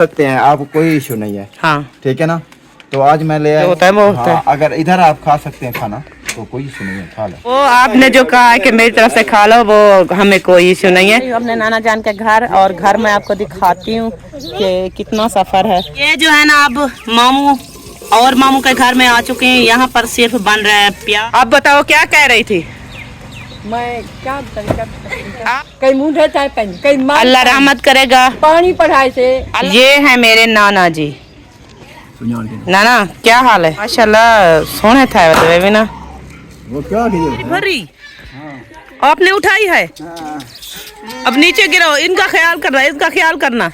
सकते हैं, आपको कोई इशू नहीं है। हाँ ठीक है ना। तो आज मैं ले आया। होता है वो होता है। अगर इधर आप खा सकते हैं खाना तो कोई इशू नहीं है, खा लो। वो आपने जो कहा है कि मेरी तरफ से खा लो, वो हमें कोई इशू नहीं है। अपने नाना जान के घर, और घर मैं आपको दिखाती हूँ कि कितना सफर है। ये जो है ना, अब मामू और मामू के घर में आ चुके हैं। यहाँ पर सिर्फ बन रहा है प्याज। आप बताओ क्या कह रही थी? मैं क्या कहीं मुंह चाहे पहन कहीं अल्लाह रहमत करेगा। पानी पढ़ाए से। ये है मेरे नाना जी। नाना क्या हाल है? माशाल्लाह सोने था भी ना। वो क्या भरी आपने उठाई है। अब नीचे गिरो, इनका ख्याल करना, इसका ख्याल करना।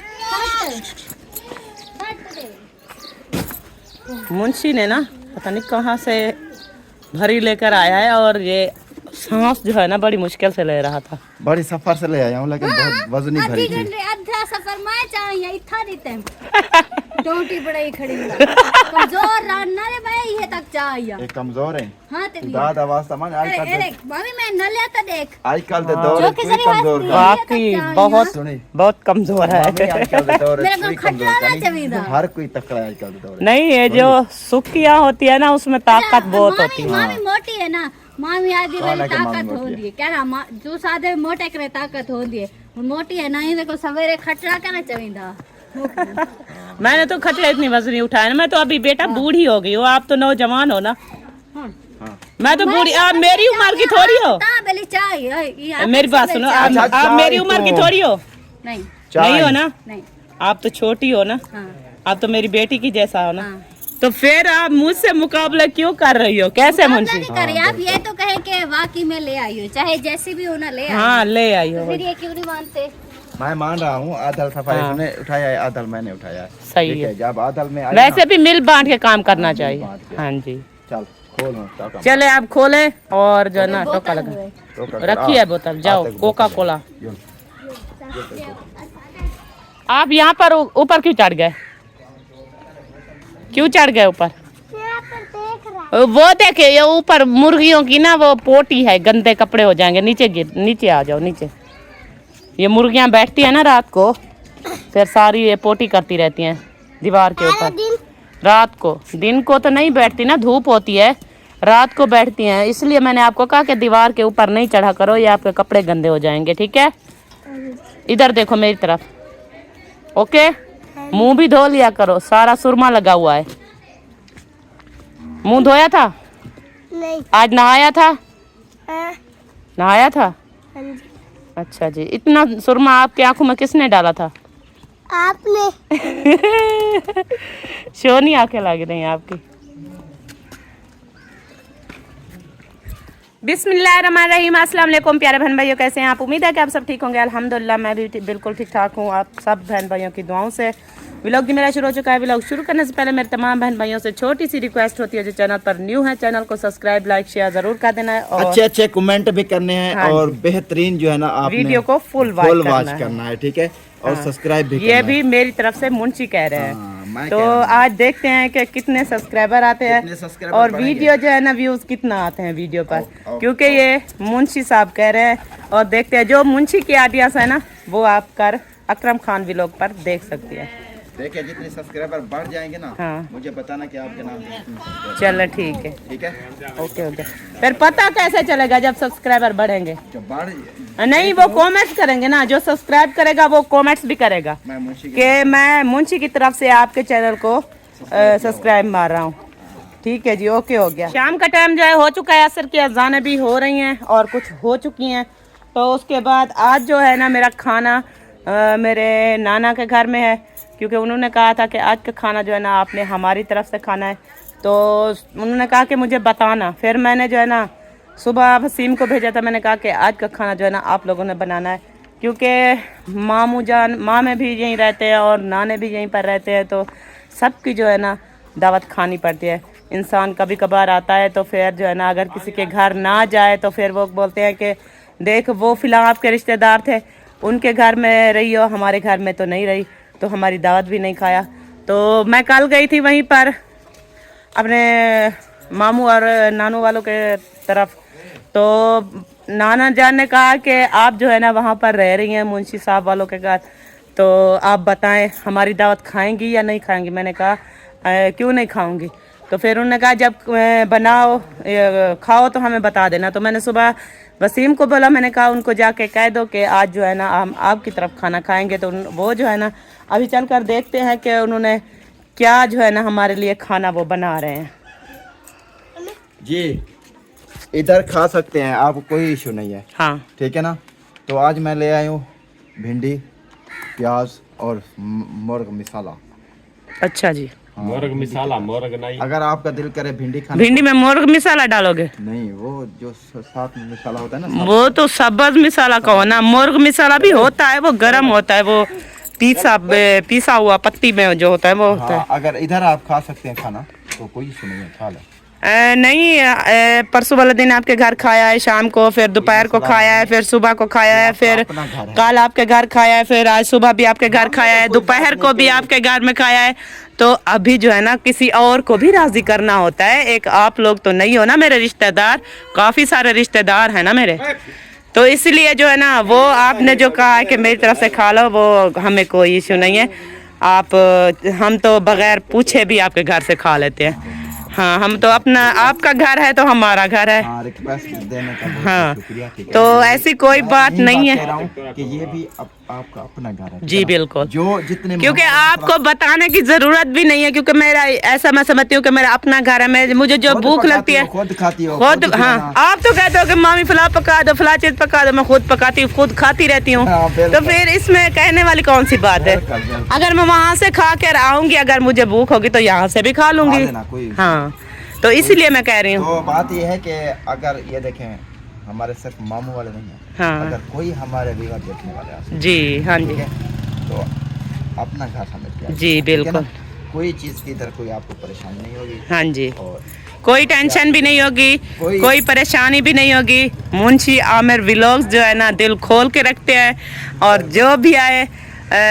मुंशी ने ना पता नहीं कहाँ से भरी लेकर आया है, और ये सांस जो है ना बड़ी मुश्किल से ले रहा था। बड़ी सफर से ले आया हूँ, लेकिन बहुत वजनी भरी थी। आधा सफर मैं चाहिए इतना देते टोटी बड़ाई खड़ी कमजोर रहना रे भाई ये तक चाहिए। एक कमजोर है। हां ते दाद आवाज समझ आज कल। अरे भाभी मैं न लेता देख आजकल दे दौर कोई कमजोर नहीं। वाकई बहुत कमजोर है। आजकल दे दौर मेरे को खटरा ना चाहिए। हर कोई तकड़ा है आजकल दे दौर। नहीं, ये जो सुखियां होती है ना उसमें ताकत बहुत होती है। मामी मोटी है ना, मामी आदि वाली ताकत होती है क्या ना, जो सादे मोटे करे ताकत होती है, मोटी है ना। ये देखो सवेरे खटरा करना चाहिए। मैंने तो खतरे इतनी वजनी उठाया ना। मैं तो अभी बेटा बूढ़ी हो गई हो, आप तो नौजवान हो ना। मैं तो बूढ़ी, आप मेरी उम्र की थोड़ी हो। मेरी बात सुनो, आप मेरी उम्र की थोड़ी हो। नहीं हो ना। आप तो छोटी हो ना। आप तो मेरी बेटी की जैसा हो ना। तो फिर आप मुझसे मुकाबला क्यों कर रही हो? कैसे मुंशी? आप ये तो कहे कि वाकई में ले आई हो, चाहे जैसी भी हो ना ले आई। हाँ ले आई हो। फिर ये क्यों नहीं मानते? मैं मान रहा हूँ, आदल सफाई ने उठाया है, आदल मैंने उठाया है। सही है। जब आदल में वैसे भी मिल बांट के काम करना चाहिए। हाँ जी चल खोल। चले आप खोले, और जो है ना टोका लगा रखिए बोतल। जाओ कोका कोला। आप यहाँ पर ऊपर क्यों चढ़ गए? क्यों चढ़ गए ऊपर? वो देखे ये ऊपर मुर्गियों की ना वो पोटी है, गंदे कपड़े हो जाएंगे। नीचे आ जाओ नीचे। ये मुर्गियां बैठती है ना रात को, फिर सारी ये पोटी करती रहती हैं दीवार के ऊपर। रात को, दिन को तो नहीं बैठती ना, धूप होती है, रात को बैठती हैं। इसलिए मैंने आपको कहा कि दीवार के ऊपर नहीं चढ़ा करो, ये आपके कपड़े गंदे हो जाएंगे। ठीक है, इधर देखो मेरी तरफ। ओके, मुंह भी धो लिया करो, सारा सुरमा लगा हुआ है। मुंह धोया था? नहीं। आज नहाया था? नहाया था? अच्छा जी। इतना सुरमा आपकी आंखों में किसने डाला था? आपने। शोनी आंखें लग रही हैं आपकी। बिस्मिल्लाहिर्रहमानिर्रहीम। अस्सलाम वालेकुम प्यारे बहन भाइयों, कैसे हैं आप? उम्मीद है कि आप सब ठीक होंगे। अल्हम्दुलिल्लाह मैं भी बिल्कुल ठीक ठाक हूँ, आप सब बहन भाइयों की दुआओं से। व्लॉग भी मेरा शुरू हो चुका है। व्लॉग शुरू करने से पहले मेरे तमाम बहन भाइयों से छोटी सी रिक्वेस्ट होती है, जो चैनल पर न्यू है चैनल को सब्सक्राइब लाइक शेयर जरूर कर देना है, और अच्छे कमेंट भी करने हैं। हाँ, और बेहतरीन जो है ना आपने वीडियो को फुल वॉच करना है। ठीक है, और सब्सक्राइब भी ये भी मेरी तरफ से मुंशी कह रहे हैं। तो आज देखते हैं कि कितने सब्सक्राइबर आते हैं और वीडियो जो है ना व्यूज कितना आते हैं वीडियो पर, क्योंकि ये मुंशी साहब कह रहे हैं। और देखते हैं, जो मुंशी की आइडियाज है ना वो आप कर अकरम खान व्लॉग पर देख सकती है। देखिए जितने सब्सक्राइबर बढ़ जाएंगे ना, हाँ, मुझे बताना कि आपके नाम से कितने सब्सक्राइबर। चलो ठीक है। ठीक है, ओके। फिर पता कैसे चलेगा जब सब्सक्राइबर बढ़ेंगे? जब बढ़ नहीं, वो कमेंट्स करेंगे ना, जो सब्सक्राइब करेगा वो कमेंट्स भी करेगा कि मैं मुंशी की तरफ से आपके चैनल को सब्सक्राइब मार रहा हूँ। ठीक है जी, ओके हो गया। शाम का टाइम जो है हो चुका है, असर की अजानें भी हो रही हैं और कुछ हो चुकी हैं। तो उसके बाद आज जो है ना मेरा खाना मेरे नाना के घर में है, क्योंकि उन्होंने कहा था कि आज का खाना जो है ना आपने हमारी तरफ से खाना है। तो उन्होंने कहा कि मुझे बताना। फिर मैंने जो है ना सुबह वसीम को भेजा था, मैंने कहा कि आज का खाना जो है ना आप लोगों ने बनाना है, क्योंकि मामू जान मामे भी यहीं रहते हैं और नाने भी यहीं पर रहते हैं, तो सबकी जो है ना दावत खानी पड़ती है। इंसान कभी कभार आता है तो फिर जो है ना अगर किसी के घर ना जाए तो फिर वो बोलते हैं कि देख वो फिलहाल आपके रिश्तेदार थे, उनके घर में रही हो, हमारे घर में तो नहीं रही, तो हमारी दावत भी नहीं खाया। तो मैं कल गई थी वहीं पर अपने मामू और नानू वालों के तरफ। तो नाना जान ने कहा कि आप जो है ना वहाँ पर रह रही हैं मुंशी साहब वालों के घर, तो आप बताएं हमारी दावत खाएंगी या नहीं खाएंगी। मैंने कहा क्यों नहीं खाऊंगी। तो फिर उन्होंने कहा जब बनाओ खाओ तो हमें बता देना। तो मैंने सुबह वसीम को बोला, मैंने कहा उनको जाके कह दो कि आज जो है ना हम आपकी तरफ खाना खाएंगे। तो वो जो है ना अभी चल कर देखते हैं कि उन्होंने क्या जो है ना हमारे लिए खाना वो बना रहे हैं। जी इधर खा सकते हैं, आपको कोई इशू नहीं है। हाँ ठीक है ना। तो आज मैं ले आया हूँ भिंडी, प्याज और मुर्ग मिसाला। अच्छा जी। मुर्ग मिसाला, मुर्ग नहीं। अगर आपका दिल करे भिंडी खाने भिंडी में मुर्ग मिसाला डालोगे? नहीं, वो जो साथ में मिसाला होता है ना, वो तो सब्ज मिसाला का हो ना। मुर्ग मिसाला भी होता है, वो गरम होता है, वो पीसा हुआ पत्ती में जो होता है वो होता है। हाँ, अगर इधर आप खा सकते हैं खाना तो कोई इशू नहीं है, खा लो। नहीं परसों वाले दिन आपके घर खाया है, शाम को, फिर दोपहर को खाया है, फिर सुबह को खाया है, फिर कल आपके घर खाया है, फिर आज सुबह भी आपके घर खाया है, दोपहर को भी आपके घर में खाया है। तो अभी जो है ना किसी और को भी राजी करना होता है। एक आप लोग तो नहीं हो ना मेरे रिश्तेदार, काफ़ी सारे रिश्तेदार हैं ना मेरे। तो इसलिए जो है ना वो आपने जो कहा है कि मेरी तरफ से खा लो, वो हमें कोई इशू नहीं है। हम तो बगैर पूछे भी आपके घर से खा लेते हैं। हाँ, हम तो अपना, आपका घर है तो हमारा घर है। हाँ, रिक्वेस्ट देने का हाँ, शुक्रिया। तो ऐसी कोई बात नहीं है कि ये भी आपका अपना घर है। जी बिल्कुल। जो जितने क्योंकि आपको बताने की जरूरत भी नहीं है, क्योंकि मेरा ऐसा मैं समझती हूँ कि मेरा अपना घर है। मुझे जो भूख लगती है खुद खाती हो, खुद। हाँ, आप तो कहते हो कि मामी फला पका दो, फला चीज पका दो, मैं खुद पकाती हूँ, खुद खाती रहती हूँ। तो फिर इसमें कहने वाली कौन सी बात है। अगर मैं वहाँ से खा कर आऊंगी, अगर मुझे भूख होगी तो यहाँ से भी खा लूंगी। हाँ, तो इसीलिए मैं कह रही हूँ। तो बात ये है कि अगर ये देखें, हमारे सिर्फ मामू वाले नहीं है। हाँ, अगर कोई हमारे विवाह देखने वाले आ जी हाँ जी, तो अपना घर समझ के जी बिल्कुल। कोई चीज़ की इधर कोई आपको परेशानी नहीं होगी। हाँ जी, और कोई टेंशन भी नहीं होगी, कोई परेशानी भी नहीं होगी। मुंशी आमिर व्लॉग्स जो है ना दिल खोल के रखते हैं, और जो भी आए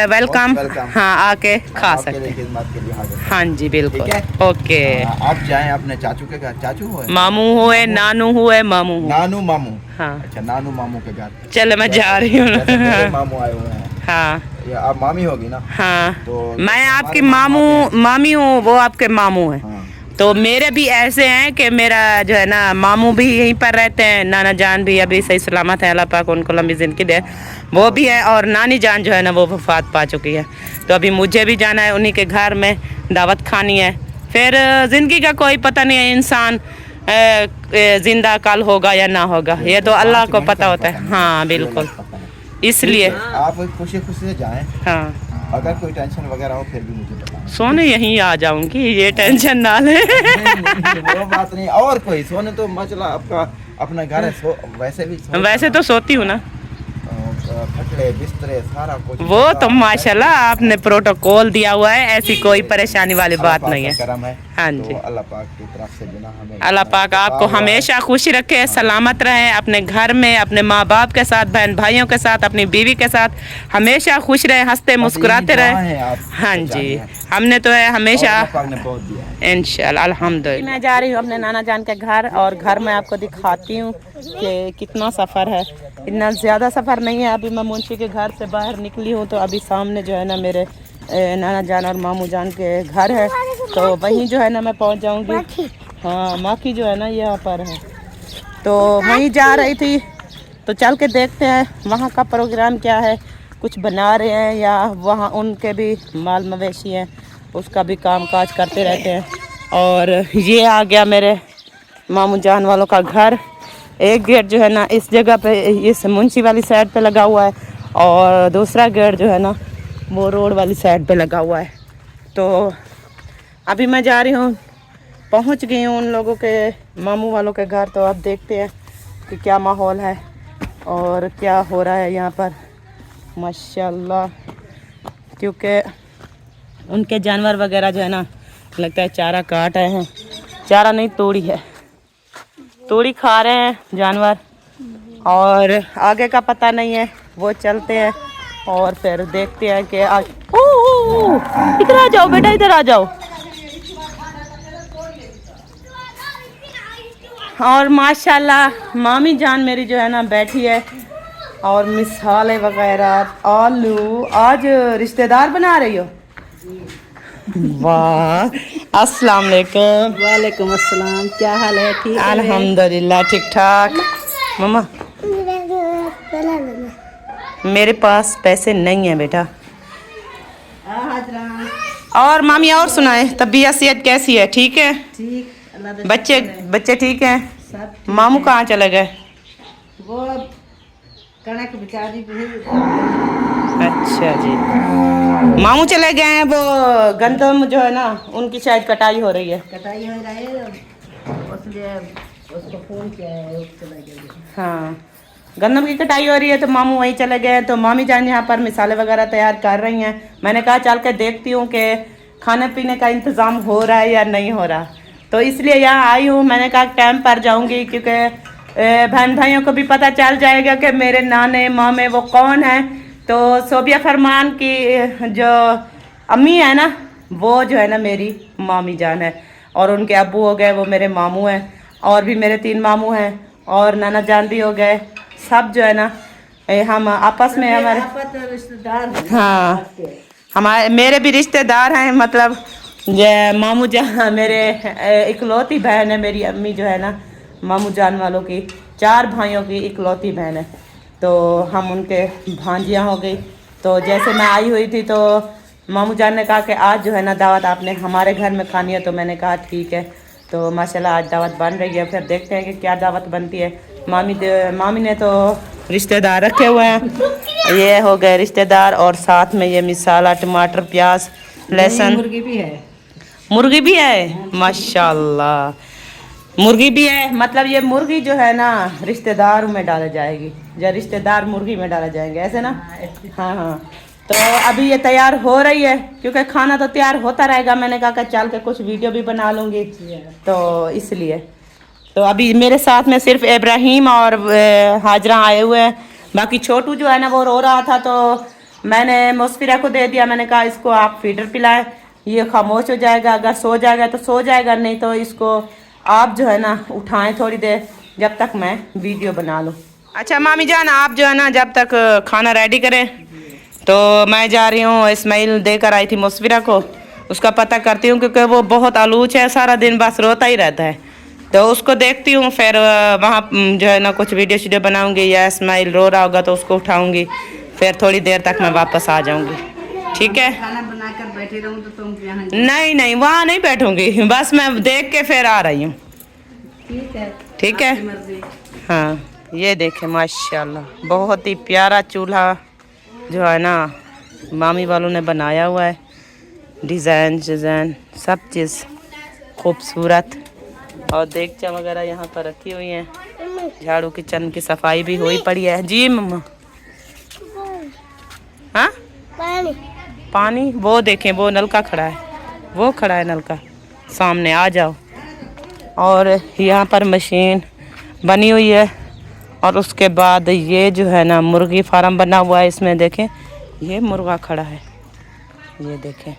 वेलकम। हाँ, आके खा सकते हैं। हाँ जी बिल्कुल। ओके, आप जाएं अपने चाचू के घर। चाचू हुए, मामू हुए, नानू हुए, मामू हुए। नानू मामू। हाँ, अच्छा, नानू मामू के घर। चलो मैं जा रही हूँ। मामू आए हुए हैं। हाँ, या आप मामी होगी ना। हाँ, तो मैं आपकी मामी हूँ, वो आपके मामू हैं। हाँ। तो मेरे भी ऐसे हैं कि मेरा जो है ना मामू भी यहीं पर रहते हैं, नाना जान भी अभी सही सलामत है, अल्लाह पाक उनको लंबी ज़िंदगी दे, वो भी है, और नानी जान जो है ना वो वफात पा चुकी है। तो अभी मुझे भी जाना है उन्हीं के घर में, दावत खानी है। फिर ज़िंदगी का कोई पता नहीं है, इंसान जिंदा कल होगा या ना होगा, ये तो अल्लाह को पता होता है। हाँ बिल्कुल, इसलिए आप खुशी खुशी से जाएं। हाँ, अगर कोई टेंशन वगैरह हो फिर भी मुझे बताएं। सोने यहीं आ जाऊंगी, ये टेंशन ना ले। वो बात नहीं। और कोई सोने तो मचला आपका अपना घर है। वैसे तो सोती हूँ ना, खटले बिस्तरे सारा कुछ। वो तो माशाल्लाह आपने प्रोटोकॉल दिया हुआ है, ऐसी कोई परेशानी वाली बात नहीं है। करम है। हाँ तो जी, अल्लाह पाक की तरफ से जो ना हमें, अल्लाह पाक आपको हमेशा खुश रखे, सलामत रहे, अपने घर में अपने माँ बाप के साथ, बहन भाइयों के साथ, अपनी बीवी के साथ हमेशा खुश रहे, हंसते मुस्कुराते रहे। हाँ जी, हमने तो है हमेशा इंशाल्लाह अल्हम्दुलिल्लाह। मैं जा रही हूँ अपने नाना जान के घर, और घर में आपको दिखाती हूँ कि कितना सफ़र है। इतना ज़्यादा सफ़र नहीं है। अभी मैं मुंशी के घर से बाहर निकली हूँ, तो अभी सामने जो है ना मेरे नाना जान और मामू जान के घर है, तो वहीं जो है ना मैं पहुँच जाऊँगी। हाँ, माखी जो है ना यहाँ पर है, तो वहीं जा रही थी। तो चल के देखते हैं वहाँ का प्रोग्राम क्या है, कुछ बना रहे हैं या वहाँ उनके भी माल मवेशी हैं, उसका भी काम काज करते रहते हैं। और ये आ गया मेरे मामू जान वालों का घर। एक गेट जो है ना इस जगह पे, इस मुंशी वाली साइड पे लगा हुआ है, और दूसरा गेट जो है ना वो रोड वाली साइड पे लगा हुआ है। तो अभी मैं जा रही हूँ, पहुँच गई हूँ उन लोगों के, मामू वालों के घर। तो अब देखते हैं कि क्या माहौल है और क्या हो रहा है यहाँ पर। माशाल्लाह, क्योंकि उनके जानवर वगैरह जो है ना लगता है चारा काट रहे हैं। चारा नहीं, तोड़ी है, तोड़ी खा रहे हैं जानवर, और आगे का पता नहीं है। वो चलते हैं और फिर देखते हैं कि आज इधर आ जाओ बेटा, इधर आ जाओ। और माशाल्लाह मामी जान मेरी जो है ना बैठी है, और मिसाले वगैरह आलू। आज रिश्तेदार बना रही हो? वाह, अस्सलाम वालेकुम। वालेकुम अस्सलाम, क्या हाल है? ठीक है? अल्हम्दुलिल्लाह ठीक ठाक। मम्मा मेरे पास पैसे नहीं है बेटा। और मामी और सुनाए, तबीयत सेहत कैसी है? ठीक है? ठीक। बच्चे ठीक हैं? मामू कहाँ चले गए? वो कनक बेचारी अच्छा जी, मामू चले गए हैं। वो गंदम जो है ना, उनकी शायद कटाई हो रही है। कटाई हो रही है, इसलिए उसको फोन किया है, चला गया। हाँ, गंदम की कटाई हो रही है तो मामू वहीं चले गए। तो मामी जान यहाँ पर मिसाले वगैरह तैयार कर रही हैं। मैंने कहा चल के देखती हूँ कि खाने पीने का इंतज़ाम हो रहा है या नहीं हो रहा, तो इसलिए यहाँ आई हूँ। मैंने कहा टाइम पर जाऊँगी, क्योंकि बहन भाइयों को भी पता चल जाएगा कि मेरे नाने मामे वो कौन है। तो सोबिया फरमान की जो अम्मी है ना, वो जो है ना मेरी मामी जान है, और उनके अब्बू हो गए वो मेरे मामू हैं, और भी मेरे 3 मामू हैं, और नाना जान भी हो गए। सब जो है ना हम आपस में हमारे रिश्तेदार। हाँ, हमारे मेरे भी रिश्तेदार हैं। मतलब मामू जान मेरे इकलौती बहन है। मेरी अम्मी जो है ना, मामू जान वालों की 4 भाइयों की इकलौती बहन है, तो हम उनके भांजियाँ हो गई। तो जैसे मैं आई हुई थी तो मामू जान ने कहा कि आज जो है ना दावत आपने हमारे घर में खानी है। तो मैंने कहा ठीक है। तो माशाल्लाह आज दावत बन रही है, फिर देखते हैं कि क्या दावत बनती है। मामी ने तो रिश्तेदार रखे हुए हैं, ये हो गए रिश्तेदार, और साथ में ये मिसाला, टमाटर, प्याज, लहसुन। मुर्गी भी है। मुर्गी भी है, माशाल्लाह, मुर्गी भी है। मतलब ये मुर्गी जो है ना रिश्तेदार में डाला जाएगी, या रिश्तेदार मुर्गी में डाला जाएंगे, ऐसे ना। हाँ हाँ, तो अभी ये तैयार हो रही है, क्योंकि खाना तो तैयार होता रहेगा। मैंने कहा कि चल के कुछ वीडियो भी बना लूँगी, तो इसलिए। तो अभी मेरे साथ में सिर्फ इब्राहिम और हाजरा आए हुए हैं। बाकी छोटू जो है ना वो रो रहा था, तो मैंने मुस्फिरा को दे दिया। मैंने कहा इसको आप फीडर पिलाएं, ये खामोश हो जाएगा। अगर सो जाएगा तो सो जाएगा, नहीं तो इसको आप जो है ना उठाएं थोड़ी देर, जब तक मैं वीडियो बना लूँ। अच्छा मामी जान, आप जो है ना जब तक खाना रेडी करें, तो मैं जा रही हूँ। इस्माइल देकर आई थी मुस्फिरा को, उसका पता करती हूँ, क्योंकि वो बहुत आलूच है, सारा दिन बस रोता ही रहता है। तो उसको देखती हूँ, फिर वहाँ जो है ना कुछ वीडियो बनाऊँगी, या इस्माइल रो रहा होगा तो उसको उठाऊँगी, फिर थोड़ी देर तक मैं वापस आ जाऊँगी। ठीक है? खाना बनाकर बैठी रहूं तो तुम यहाँ? नहीं, वहाँ नहीं बैठूँगी, बस मैं देख के फिर आ रही हूँ। ठीक है, ठीक है। हाँ, ये देखें माशाल्लाह, बहुत ही प्यारा चूल्हा जो है ना मामी वालों ने बनाया हुआ है। डिज़ाइन सब चीज़ खूबसूरत, और देगचा वगैरह यहाँ पर रखी हुई हैं। झाड़ू किचन की सफाई भी हुई पड़ी है। जी मम्मा। हाँ, पानी वो देखें, वो नलका खड़ा है, वो खड़ा है नलका सामने, आ जाओ। और यहाँ पर मशीन बनी हुई है, और उसके बाद ये जो है ना मुर्गी फार्म बना हुआ है। इसमें देखें ये मुर्गा खड़ा है, ये देखें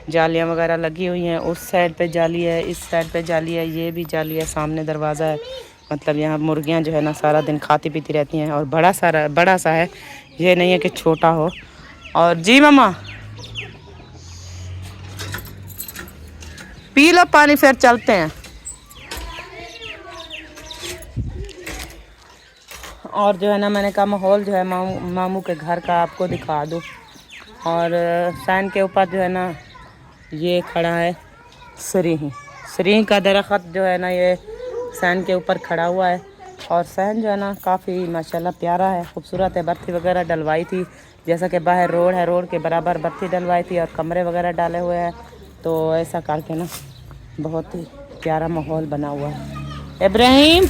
जालियाँ वगैरह लगी हुई हैं। उस साइड पे जाली है, इस साइड पे जाली है, ये भी जाली है, सामने दरवाज़ा है। मतलब यहाँ मुर्गियाँ जो है ना सारा दिन खाती पीती रहती हैं, और बड़ा सा है, ये नहीं है कि छोटा हो। और जी मम्मा, पी लो पानी फिर चलते हैं। और जो है ना मैंने कहा माहौल जो है मामू के घर का आपको दिखा दूँ। और फैन के ऊपर जो है ना ये खड़ा है सरी का दरख्त जो है ना, ये सैन के ऊपर खड़ा हुआ है। और सैन जो है ना काफ़ी माशाल्लाह प्यारा है, खूबसूरत है। बत्ती वगैरह डलवाई थी, जैसा कि बाहर रोड है, रोड के बराबर बत्ती डलवाई थी, और कमरे वगैरह डाले हुए हैं। तो ऐसा करके ना बहुत ही प्यारा माहौल बना हुआ है। इब्राहिम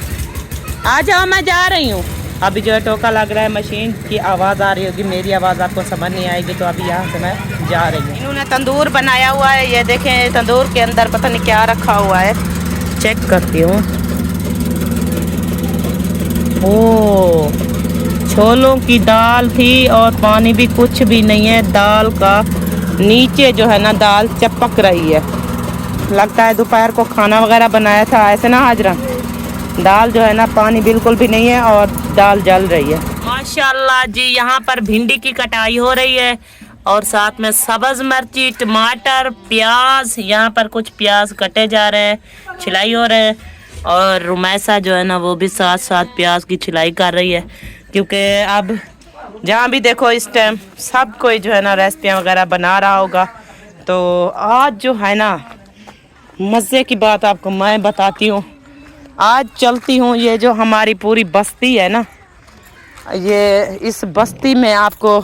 आ जाओ, मैं जा रही हूँ। अभी जो है टोका लग रहा है, मशीन की आवाज़ आ रही होगी, मेरी आवाज़ आपको समझ नहीं आएगी। तो अभी यहाँ से मैं जा रही हूँ। इन्होंने तंदूर बनाया हुआ है, ये देखें तंदूर के अंदर पता नहीं क्या रखा हुआ है, चेक करती हूँ। ओ, छोलों की दाल थी, और पानी भी कुछ भी नहीं है दाल का। नीचे जो है ना दाल चपक रही है, लगता है दोपहर को खाना वगैरह बनाया था, ऐसे ना हाजरा। दाल जो है ना पानी बिल्कुल भी नहीं है, और दाल जल रही है। माशाल्लाह जी, यहाँ पर भिंडी की कटाई हो रही है और साथ में सब्ज मिर्ची, टमाटर, प्याज। यहाँ पर कुछ प्याज कटे जा रहे हैं, छिलाई हो रहे हैं। और रुमैसा जो है ना वो भी साथ साथ प्याज की छिलाई कर रही है, क्योंकि अब जहाँ भी देखो इस टाइम सब कोई जो है ना रेसिपियाँ वगैरह बना रहा होगा। तो आज जो है ना मज़े की बात आपको मैं बताती हूँ। आज चलती हूँ, ये जो हमारी पूरी बस्ती है ना, ये इस बस्ती में आपको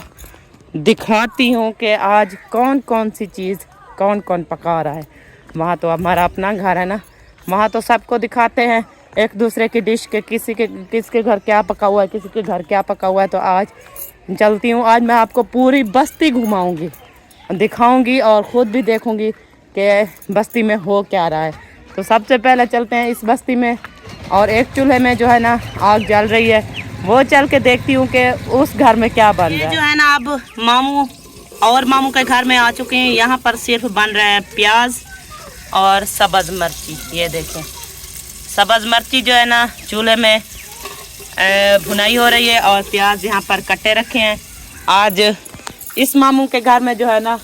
दिखाती हूँ कि आज कौन कौन सी चीज़ कौन कौन पका रहा है। वहाँ तो हमारा अपना घर है ना, वहाँ तो सबको दिखाते हैं एक दूसरे की डिश के, किसके घर क्या पका हुआ है, किसी के घर क्या पका हुआ है। तो आज चलती हूँ, आज मैं आपको पूरी बस्ती घुमाऊँगी, दिखाऊँगी और ख़ुद भी देखूँगी कि बस्ती में हो क्या रहा है। तो सबसे पहले चलते हैं इस बस्ती में, और एक चूल्हे में जो है ना आग जल रही है, वो चल के देखती हूँ कि उस घर में क्या बन रहा है। जो है ना अब मामू के घर में आ चुके हैं। यहाँ पर सिर्फ बन रहे हैं प्याज और सब्ज मिर्ची। ये देखें, सब्ज मिर्ची जो है ना चूल्हे में भुनाई हो रही है और प्याज यहाँ पर कट्टे रखे हैं। आज इस मामू के घर में जो है ना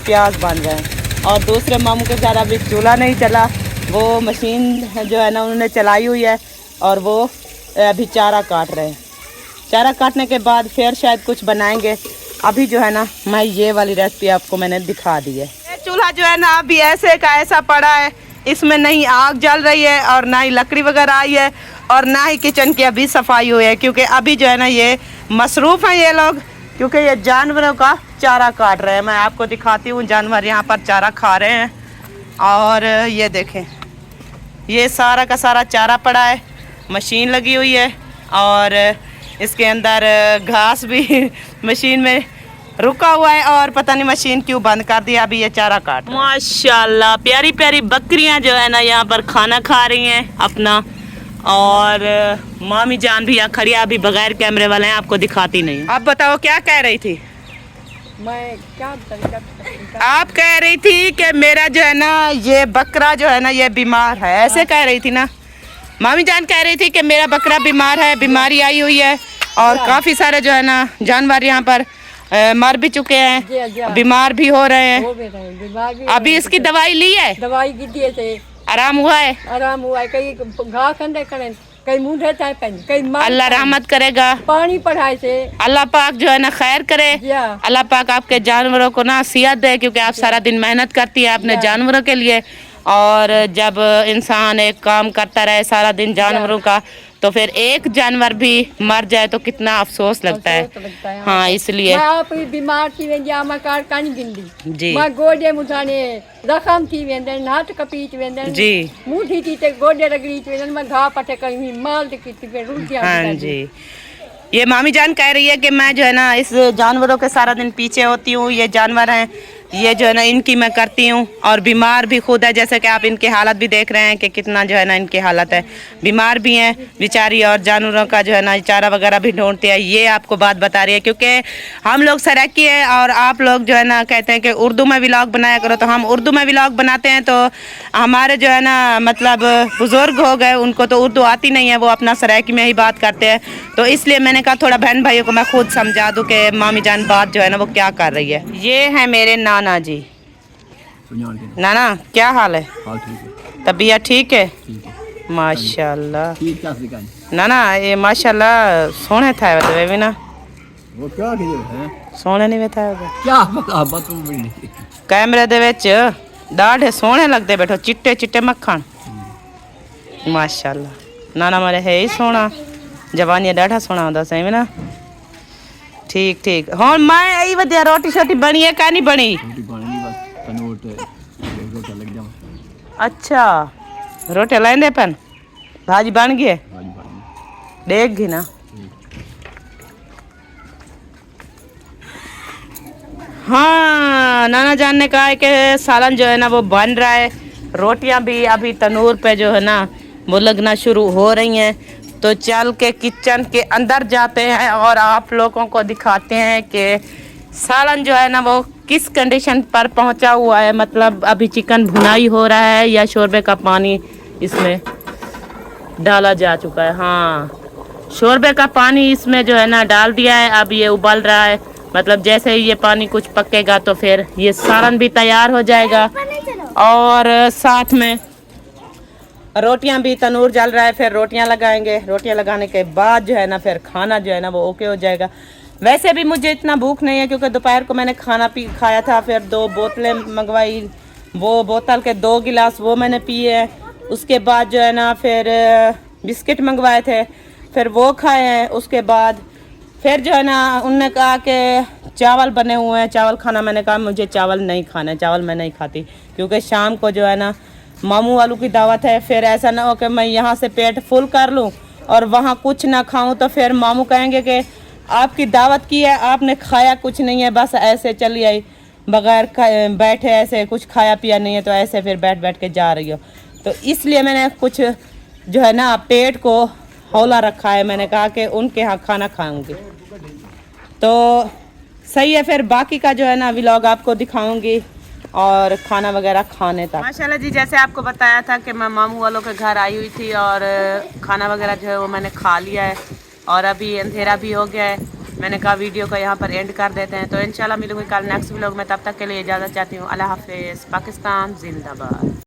प्याज बन रहे हैं, और दूसरे मामू के घर अभी चूल्हा नहीं चला, वो मशीन जो है ना उन्होंने चलाई हुई है और वो अभी चारा काट रहे हैं। चारा काटने के बाद फिर शायद कुछ बनाएंगे। अभी जो है ना मैं ये वाली रेसिपी आपको मैंने दिखा दी है। ये चूल्हा जो है ना अभी ऐसे का ऐसा पड़ा है, इसमें नहीं आग जल रही है और ना ही लकड़ी वगैरह आई है और ना ही किचन की अभी सफाई हुई है, क्योंकि अभी जो है ना ये मसरूफ़ हैं ये लोग, क्योंकि ये जानवरों का चारा काट रहे हैं। मैं आपको दिखाती हूँ, जानवर यहाँ पर चारा खा रहे हैं। और ये देखें, ये सारा का सारा चारा पड़ा है, मशीन लगी हुई है और इसके अंदर घास भी मशीन में रुका हुआ है और पता नहीं मशीन क्यों बंद कर दिया। अभी ये चारा काट। माशाल्लाह प्यारी प्यारी बकरियां जो है ना यहाँ पर खाना खा रही हैं अपना, और मामी जान भी यहाँ खड़ी है, अभी बगैर कैमरे वाले हैं, आपको दिखाती नहीं। आप बताओ क्या कह रही थी? मैं क्या आप कह रही थी कि मेरा जो है ना ये बकरा जो है ना ये बीमार है, ऐसे कह रही थी ना? मामी जान कह रही थी कि मेरा बकरा बीमार है, बीमारी आई हुई है और काफ़ी सारे जो है ना जानवर यहाँ पर मर भी चुके हैं, बीमार भी हो रहे हैं। अभी इसकी दवाई ली है? दवाई की दिए थे, आराम हुआ है? आराम हुआ है। कई घा कंधे करें, कई मुंह चाहे पेन, कई अल्लाह रहमत करेगा, पानी पढ़ाए से अल्लाह पाक जो है ना खैर करे। अल्लाह पाक आपके जानवरों को ना सेहत दे, क्योंकि आप सारा दिन मेहनत करती है अपने जानवरों के लिए, और जब इंसान एक काम करता रहे सारा दिन जानवरों का, तो फिर एक जानवर भी मर जाए तो कितना अफसोस लगता है। हाँ, इसलिए आप बीमार थी वेंदी आमा कार कानी गिंदी जी, मां गोडे मुठाने जखम थी वेंदन, नाट कपीच वेंदन जी, मुठी थी ते गोडे रगड़ी वेंदन, मैं घा पटे कहीं माल ते की पे रुकिया। हाँ जी, ये मामी जान कह रही है कि मैं जो है ना इस जानवरों के सारा दिन पीछे होती हूँ। ये जानवर हैं, ये जो है ना इनकी मैं करती हूँ, और बीमार भी खुद है, जैसे कि आप इनकी हालत भी देख रहे हैं कि कितना जो है ना इनकी हालत है, बीमार भी हैं बेचारी, और जानवरों का जो है ना चारा वगैरह भी ढूंढती है। ये आपको बात बता रही है, क्योंकि हम लोग सराइकी है और आप लोग जो है ना कहते हैं कि उर्दू में व्लॉग बनाया करो, तो हम उर्दू में व्लॉग बनाते हैं। तो हमारे जो है ना मतलब बुज़ुर्ग हो गए, उनको तो उर्दू आती नहीं है, वो अपना सराइकी में ही बात करते हैं। तो इसलिए मैंने कहा थोड़ा बहन भाइयों को मैं खुद समझा दूँ कि मामी जान बात जो है ना वो क्या कर रही है। ये है मेरे नाना जी। नाना क्या हाल है? तबीयत ठीक है? माशाल्लाह नाना, ये माशाल्लाह सोने था भी ना, वो क्या है सोने नहीं था क्या बता कैमरे दे विच दाढ़े सोने लगते बैठो, चिट्टे चिट्टे मक्खन। माशाल्लाह नाना मारे है ही सोना, जवानी डाढ़ा सोना होता सही में ना। ठीक ठीक, हाँ मैं यही वधिया रोटी शोटी बनी है का नहीं बनी? अच्छा रोटी लेंदे पन, भाजी बन गई, देख ना। हाँ, नाना जान ने कहा है कि सालन जो है ना वो बन रहा है, रोटियां भी अभी तनूर पे जो है ना वो लगना शुरू हो रही हैं। तो चल के किचन के अंदर जाते हैं और आप लोगों को दिखाते हैं कि सालन जो है ना वो किस कंडीशन पर पहुंचा हुआ है। मतलब अभी चिकन भुनाई हो रहा है या शोरबे का पानी इसमें डाला जा चुका है। हाँ, शोरबे का पानी इसमें जो है ना डाल दिया है। अब ये उबल रहा है, मतलब जैसे ही ये पानी कुछ पकेगा तो फिर ये सालन भी तैयार हो जाएगा। और साथ में रोटियां भी, तनूर जल रहा है, फिर रोटियां लगाएंगे। रोटियां लगाने के बाद जो है ना फिर खाना जो है ना वो ओके हो जाएगा। वैसे भी मुझे इतना भूख नहीं है क्योंकि दोपहर को मैंने खाना खाया था, फिर 2 बोतलें मंगवाई, वो बोतल के 2 गिलास वो मैंने पिए। उसके बाद जो है ना फिर बिस्किट मंगवाए थे, फिर वो खाए हैं। उसके बाद फिर जो है ना उनने कहा कि चावल बने हुए हैं, चावल खाना। मैंने कहा मुझे चावल नहीं खाना है, चावल मैं नहीं खाती क्योंकि शाम को जो है ना मामू वालों की दावत है। फिर ऐसा ना हो कि मैं यहाँ से पेट फुल कर लूँ और वहाँ कुछ ना खाऊँ, तो फिर मामू कहेंगे कि आपकी दावत की है, आपने खाया कुछ नहीं है, बस ऐसे चली आई बगैर बैठे, ऐसे कुछ खाया पिया नहीं है, तो ऐसे फिर बैठ बैठ के जा रही हो। तो इसलिए मैंने कुछ जो है ना पेट को हौला रखा है। मैंने कहा कि उनके यहाँ खाना खाऊंगी तो सही है। फिर बाकी का जो है ना व्लॉग आपको दिखाऊंगी और खाना वगैरह खाने तक। माशाल्लाह जी, जैसे आपको बताया था कि मैं मामू वालों के घर आई हुई थी और खाना वगैरह जो है वो मैंने खा लिया है और अभी अंधेरा भी हो गया है। मैंने कहा वीडियो को यहाँ पर एंड कर देते हैं। तो इंशाल्लाह मिलूंगी कल नेक्स्ट व्लॉग में, तब तक के लिए इजाज़त चाहती हूँ। अल्लाह हाफिज़। पाकिस्तान जिंदाबाद।